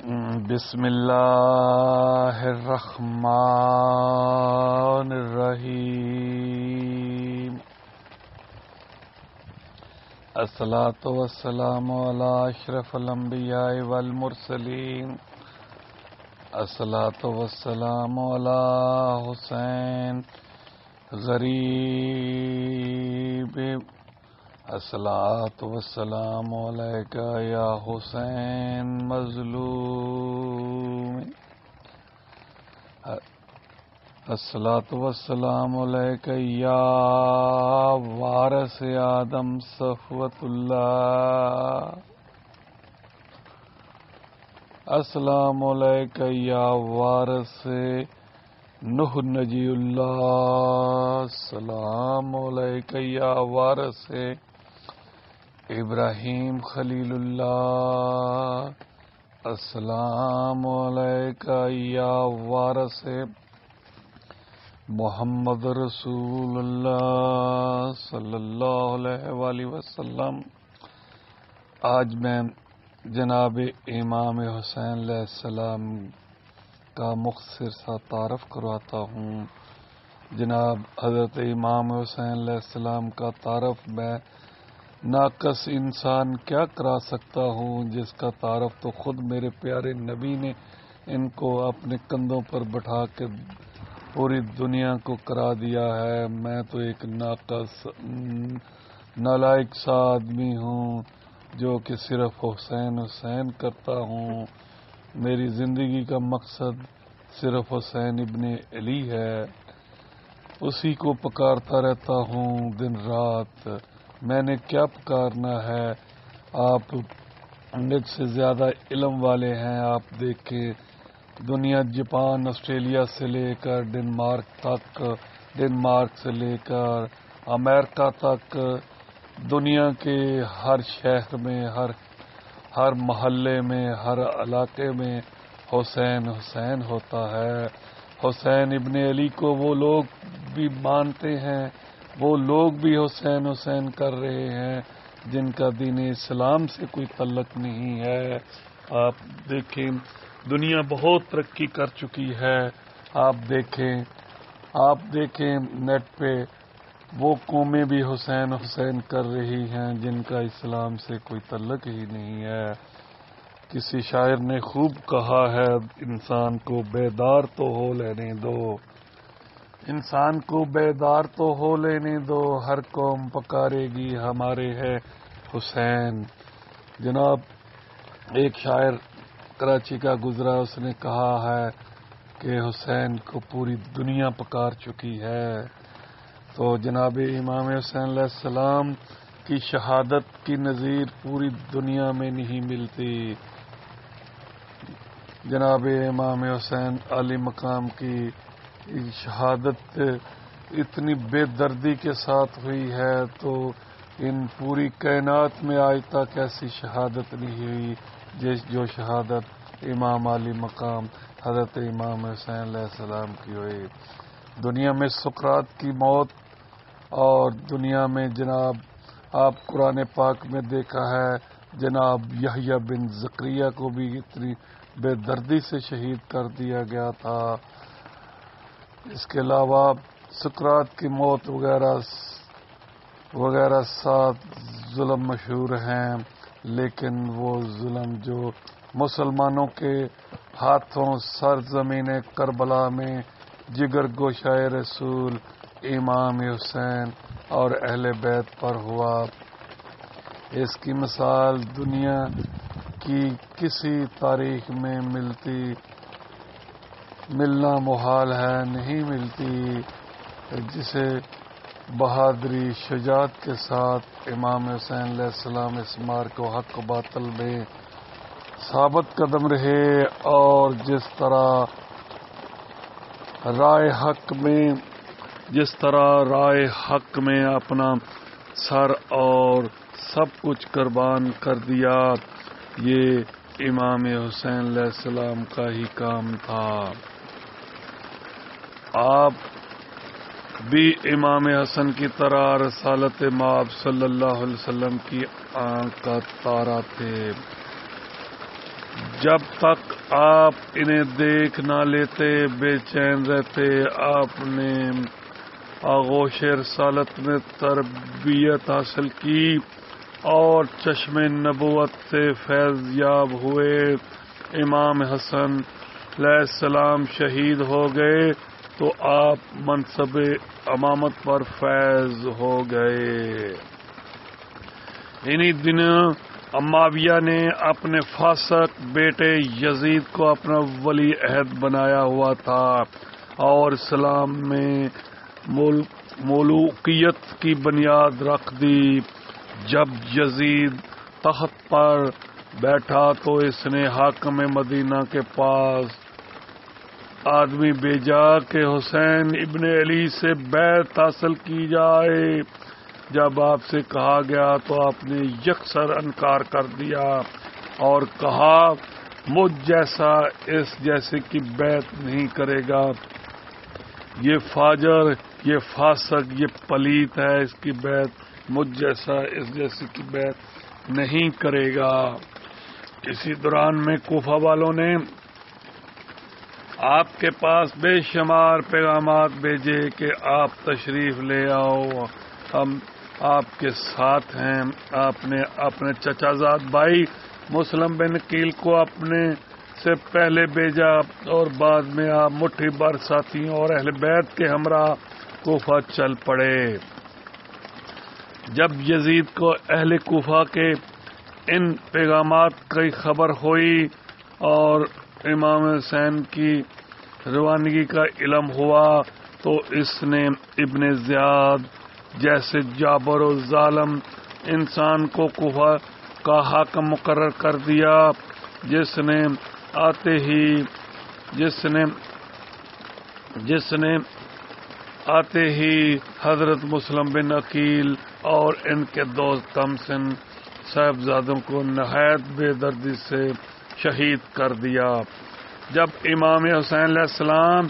بسم اللہ الرحمن الرحیم الصلاۃ والسلام علی اشرف الانبیاء والمرسلین الصلاۃ والسلام علی حسین غریب الصلاۃ والسلام علیکہ یا حسین مظلوم الصلاۃ والسلام علیکہ یا وارث آدم صفوت اللہ السلام علیکہ یا وارث نوح نجی اللہ السلام علیکہ یا وارث ابراہیم خلیل اللہ السلام علیکہ یا وارث محمد رسول اللہ صلی اللہ علیہ وآلہ وسلم۔ آج میں جناب امام حسین علیہ السلام کا مختصر سا تعارف کرواتا ہوں۔ جناب حضرت امام حسین علیہ السلام کا تعارف میں ناقص انسان کیا کرا سکتا ہوں، جس کا تعارف تو خود میرے پیارے نبی نے ان کو اپنے کندھوں پر بٹھا کے پوری دنیا کو کرا دیا ہے۔ میں تو ایک ناقص نالائق سا آدمی ہوں جو کہ صرف حسین حسین کرتا ہوں۔ میری زندگی کا مقصد صرف حسین ابن علی ہے، اسی کو پکارتا رہتا ہوں دن رات۔ میں نے کیا پکارنا ہے؟ آپ مجھ سے زیادہ علم والے ہیں۔ آپ دیکھیں، دنیا جاپان آسٹریلیا سے لے کر ڈنمارک سے لے کر امریکہ تک، دنیا کے ہر شہر میں، ہر محلے میں، ہر علاقے میں حسین حسین ہوتا ہے۔ حسین ابن علی کو وہ لوگ بھی مانتے ہیں، وہ لوگ بھی حسین حسین کر رہے ہیں جن کا دین اسلام سے کوئی تعلق نہیں ہے۔ آپ دیکھیں، دنیا بہت ترقی کر چکی ہے۔ آپ دیکھیں نیٹ پہ وہ قومیں بھی حسین حسین کر رہی ہیں جن کا اسلام سے کوئی تعلق ہی نہیں ہے۔ کسی شاعر نے خوب کہا ہے، انسان کو بیدار تو ہو لینے دو، انسان کو بیدار تو ہو لینے دو، ہر قوم پکارے گی ہمارے ہے حسین۔ جناب ایک شاعر کراچی کا گزرا، اس نے کہا ہے کہ حسین کو پوری دنیا پکار چکی ہے۔ تو جناب امام حسین علیہ السلام کی شہادت کی نظیر پوری دنیا میں نہیں ملتی۔ جناب امام حسین علی مقام کی شہادت اتنی بے دردی کے ساتھ ہوئی ہے، تو ان پوری کائنات میں آج تک ایسی شہادت نہیں ہوئی جو شہادت امام علی مقام حضرت امام حسین علیہ السلام کی ہوئی۔ دنیا میں سقراط کی موت، اور دنیا میں جناب آپ قرآن پاک میں دیکھا ہے جناب یحییٰ بن زکریا کو بھی اتنی بے دردی سے شہید کر دیا گیا تھا۔ اس کے علاوہ سقراط کی موت وغیرہ 7 ظلم مشہور ہیں، لیکن وہ ظلم جو مسلمانوں کے ہاتھوں سرزمین کربلا میں جگر گوشائے رسول امام حسین اور اہل بیت پر ہوا، اس کی مثال دنیا کی کسی تاریخ میں ملنا محال ہے، نہیں ملتی، جسے بہادری شجاعت کے ساتھ امام حسین علیہ السلام اس مارکہ کو حق و باطل میں ثابت قدم رہے، اور جس طرح رائے حق میں اپنا سر اور سب کچھ قربان کر دیا، یہ امام حسین علیہ السلام کا ہی کام تھا۔ آپ بھی امام حسن کی طرح رسالت مآب صلی اللہ علیہ وسلم کی آنکھ کا تارا تھے۔ جب تک آپ انہیں دیکھ نہ لیتے بے چین رہتے۔ آپ نے آغوش رسالت میں تربیت حاصل کی اور چشم نبوت سے فیض یاب ہوئے۔ امام حسن علیہ السلام شہید ہو گئے تو آپ منصب امامت پر فیض ہو گئے۔ انہی دنوں معاویہ نے اپنے فاسق بیٹے یزید کو اپنا ولی عہد بنایا ہوا تھا اور اسلام میں ملوکیت کی بنیاد رکھ دی۔ جب یزید تخت پر بیٹھا تو اس نے حاکم مدینہ کے پاس آدمی بھیجا کہ حسین ابن علی سے بیعت حاصل کی جائے۔ جب آپ سے کہا گیا تو آپ نے یکسر انکار کر دیا اور کہا مجھ جیسا اس جیسے کی بیعت نہیں کرے گا۔ یہ فاجر، یہ فاسق، یہ پلیت ہے، اس کی بیعت مجھ جیسا اس جیسے کی بیعت نہیں کرے گا۔ اسی دوران میں کوفہ والوں نے آپ کے پاس بے شمار پیغامات بھیجے کہ آپ تشریف لے آؤ، ہم آپ کے ساتھ ہیں۔ آپ نے اپنے چچا زاد بھائی مسلم بن عقیل کو اپنے سے پہلے بھیجا اور بعد میں آپ مٹھی بھر ساتھیوں اور اہل بیت کے ہمراہ کوفہ چل پڑے۔ جب یزید کو اہل کوفہ کے ان پیغامات کی خبر ہوئی اور امام حسین کی روانگی کا علم ہوا تو اس نے ابن زیاد جیسے جابر و ظالم انسان کو کوفہ کا حاکم مقرر کر دیا، جس نے آتے ہی حضرت مسلم بن عقیل اور ان کے دوست کمسن صاحبزادوں کو نہایت بے دردی سے شہید کر دیا۔ جب امام حسین علیہ السلام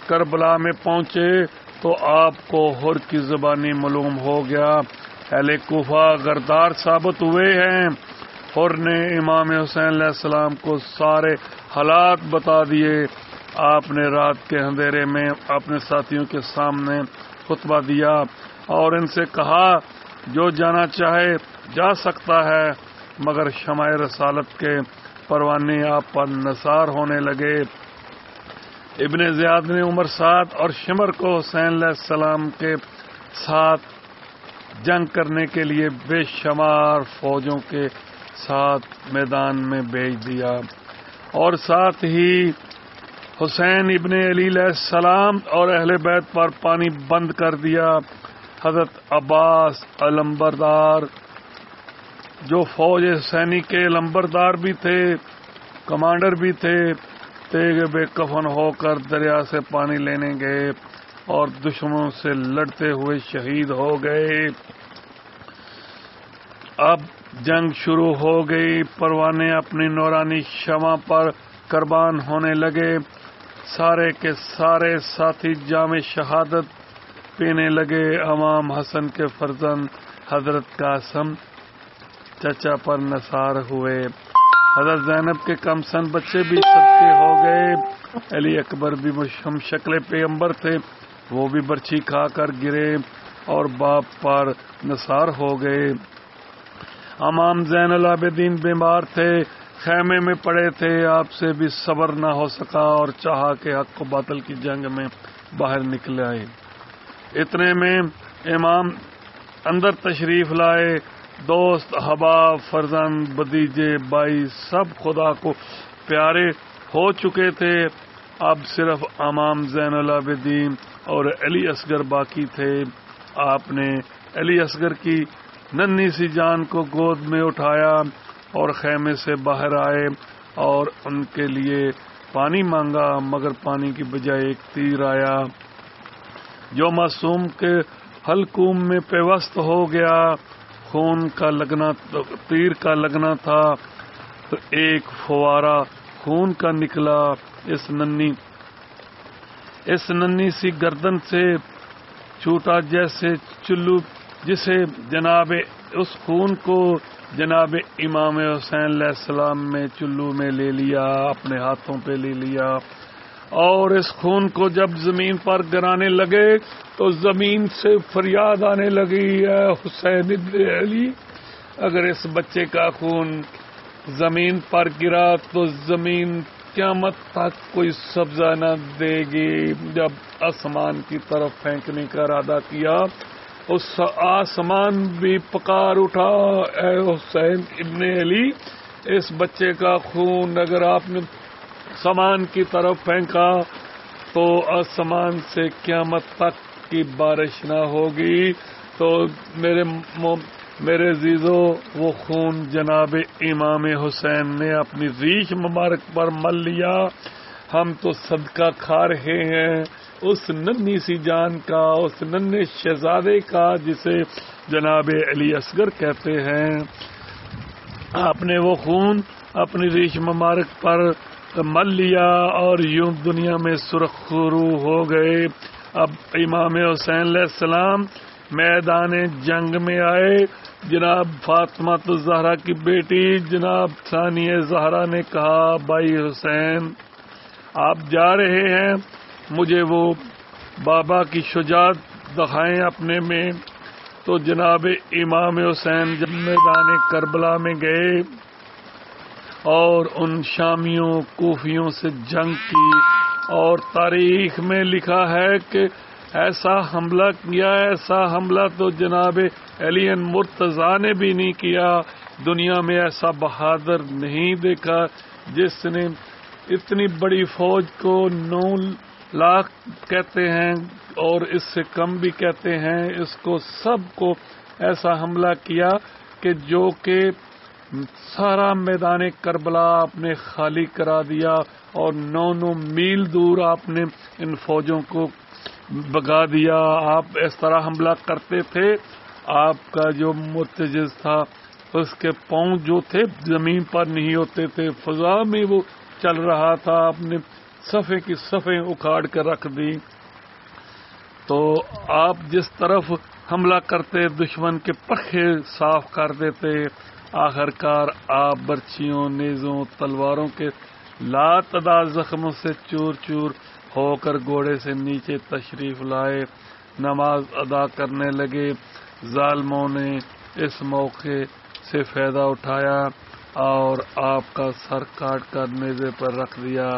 کربلا میں پہنچے تو آپ کو حر کی زبانی معلوم ہو گیا۔ اہل کوفہ غدار ثابت ہوئے ہیں۔ حر نے امام حسین علیہ السلام کو سارے حالات بتا دیے۔ آپ نے رات کے اندھیرے میں اپنے ساتھیوں کے سامنے خطبہ دیا اور ان سے کہا جو جانا چاہے جا سکتا ہے، مگر شمع رسالت کے پروانے آپ پر نثار ہونے لگے۔ ابن زیاد نے عمر سعد اور شمر کو حسین علیہ السلام کے ساتھ جنگ کرنے کے لیے بے شمار فوجوں کے ساتھ میدان میں بھیج دیا اور ساتھ ہی حسین ابن علی علیہ السلام اور اہل بیت پر پانی بند کر دیا۔ حضرت عباس علمبردار جو فوج حسینی کے علمبردار بھی تھے، کمانڈر بھی تھے، تیغ بے کفن ہو کر دریا سے پانی لینے گئے اور دشمنوں سے لڑتے ہوئے شہید ہو گئے۔ اب جنگ شروع ہو گئی، پروانے اپنی نورانی شمع پر قربان ہونے لگے۔ سارے کے سارے ساتھی جام شہادت پینے لگے۔ امام حسن کے فرزند حضرت قاسم چچا پر نثار ہوئے۔ حضرت زینب کے کم سن بچے بھی صدقے ہو گئے۔ علی اکبر بھی ہم شکل پیغمبر تھے، وہ بھی برچھی کھا کر گرے اور باپ پر نثار ہو گئے۔ امام زین العابدین بیمار تھے، خیمے میں پڑے تھے، آپ سے بھی صبر نہ ہو سکا اور چاہا کہ حق و باطل کی جنگ میں باہر نکل آئے۔ اتنے میں امام اندر تشریف لائے۔ دوست، احباب، فرزند، بھتیجے، بھائی سب خدا کو پیارے ہو چکے تھے۔ اب صرف امام زین العابدین اور علی اصغر باقی تھے۔ آپ نے علی اصغر کی ننھی سی جان کو گود میں اٹھایا اور خیمے سے باہر آئے اور ان کے لیے پانی مانگا، مگر پانی کی بجائے ایک تیر آیا جو معصوم کے حلقوم میں پیوست ہو گیا۔ خون کا لگنا، تیر کا لگنا تھا تو ایک فوارہ خون کا نکلا اس ننھی سی گردن سے چھوٹا جیسے چلو، جسے جناب اس خون کو جناب امام حسین علیہ السلام میں چلو میں لے لیا، اپنے ہاتھوں پہ لے لیا، اور اس خون کو جب زمین پر گرانے لگے تو زمین سے فریاد آنے لگی، اے حسین ابن علی، اگر اس بچے کا خون زمین پر گرا تو زمین قیامت تک کوئی سبزہ نہ دے گی۔ جب آسمان کی طرف پھینکنے کا ارادہ کیا، اس آسمان بھی پکار اٹھا، اے حسین ابن علی، اس بچے کا خون اگر آپ نے آسمان کی طرف پھینکا تو آسمان سے قیامت تک کی بارش نہ ہوگی۔ تو میرے عزیزو، وہ خون جناب امام حسین نے اپنی ریش مبارک پر مل لیا۔ ہم تو صدقہ کھا رہے ہیں اس ننھی سی جان کا، اس ننھے شہزادے کا جسے جناب علی اصغر کہتے ہیں۔ آپ نے وہ خون اپنی ریش مبارک پر مل لیا اور یوں دنیا میں سرخرو ہو گئے۔ اب امام حسین علیہ السلام میدان جنگ میں آئے۔ جناب فاطمہ الزہرا کی بیٹی جناب ثانیہ زہرا نے کہا، بھائی حسین آپ جا رہے ہیں، مجھے وہ بابا کی شجاعت دکھائیں اپنے میں۔ تو جناب امام حسین جب میدان کربلا میں گئے اور ان شامیوں کوفیوں سے جنگ کی، اور تاریخ میں لکھا ہے کہ ایسا حملہ تو جناب علی مرتضیٰ نے بھی نہیں کیا۔ دنیا میں ایسا بہادر نہیں دیکھا جس نے اتنی بڑی فوج کو 9 لاکھ کہتے ہیں اور اس سے کم بھی کہتے ہیں، اس کو سب کو ایسا حملہ کیا کہ جو کہ سارا میدان کربلا آپ نے خالی کرا دیا، اور 9 میل دور آپ نے ان فوجوں کو بگا دیا۔ آپ اس طرح حملہ کرتے تھے، آپ کا جو متجز تھا اس کے پاؤں جو تھے زمین پر نہیں ہوتے تھے، فضا میں وہ چل رہا تھا، آپ نے صفے کی صفیں اکھاڑ کر رکھ دی۔ تو آپ جس طرف حملہ کرتے دشمن کے پرکھے صاف کر دیتے، آخر کار آپ برچھیوں، نیزوں، تلواروں کے لاتعداد زخموں سے چور چور ہو کر گھوڑے سے نیچے تشریف لائے، نماز ادا کرنے لگے۔ ظالموں نے اس موقع سے فائدہ اٹھایا اور آپ کا سر کاٹ کر نیزے پر رکھ دیا۔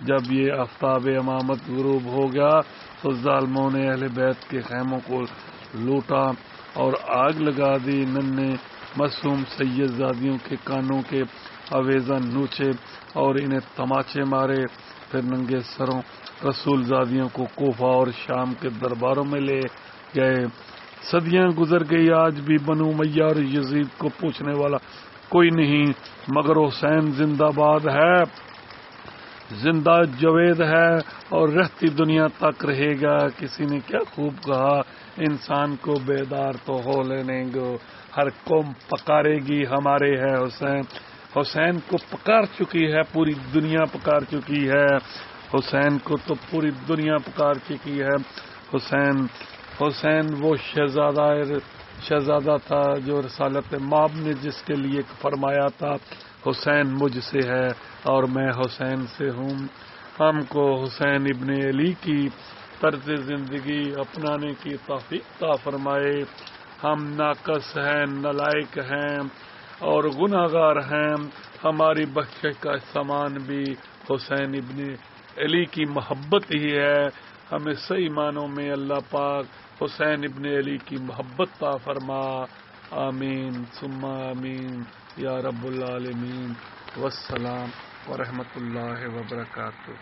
جب یہ آفتاب امامت غروب ہو گیا تو ظالموں نے اہل بیت کے خیموں کو لوٹا اور آگ لگا دی۔ ننھے معصوم سید زادیوں کے کانوں کے آویزاں نوچے اور انہیں تماچے مارے، پھر ننگے سروں رسول زادیوں کو کوفہ اور شام کے درباروں میں لے گئے۔ صدیاں گزر گئی، آج بھی بنو امیہ اور یزید کو پوچھنے والا کوئی نہیں، مگر حسین زندہ باد ہے، زندہ جاوید ہے اور رہتی دنیا تک رہے گا۔ کسی نے کیا خوب کہا، انسان کو بیدار تو ہو لینے گو، ہر قوم پکارے گی ہمارے ہے حسین۔ حسین کو پکار چکی ہے، پوری دنیا پکار چکی ہے، حسین کو تو پوری دنیا پکار چکی ہے۔ حسین وہ شہزادہ تھا جو رسالت مآب نے جس کے لیے فرمایا تھا، حسین مجھ سے ہے اور میں حسین سے ہوں۔ ہم کو حسین ابن علی کی طرز زندگی اپنانے کی توفیق عطا فرمائے۔ ہم ناقص ہیں، نالائق ہیں اور گناہگار ہیں، ہماری بخشش کا سامان بھی حسین ابن علی کی محبت ہی ہے۔ ہمیں صحیح معنوں میں اللہ پاک حسین ابن علی کی محبت عطا فرما، آمین ثم آمین یا رب العالمین۔ والسلام ورحمۃ اللہ وبرکاتہ۔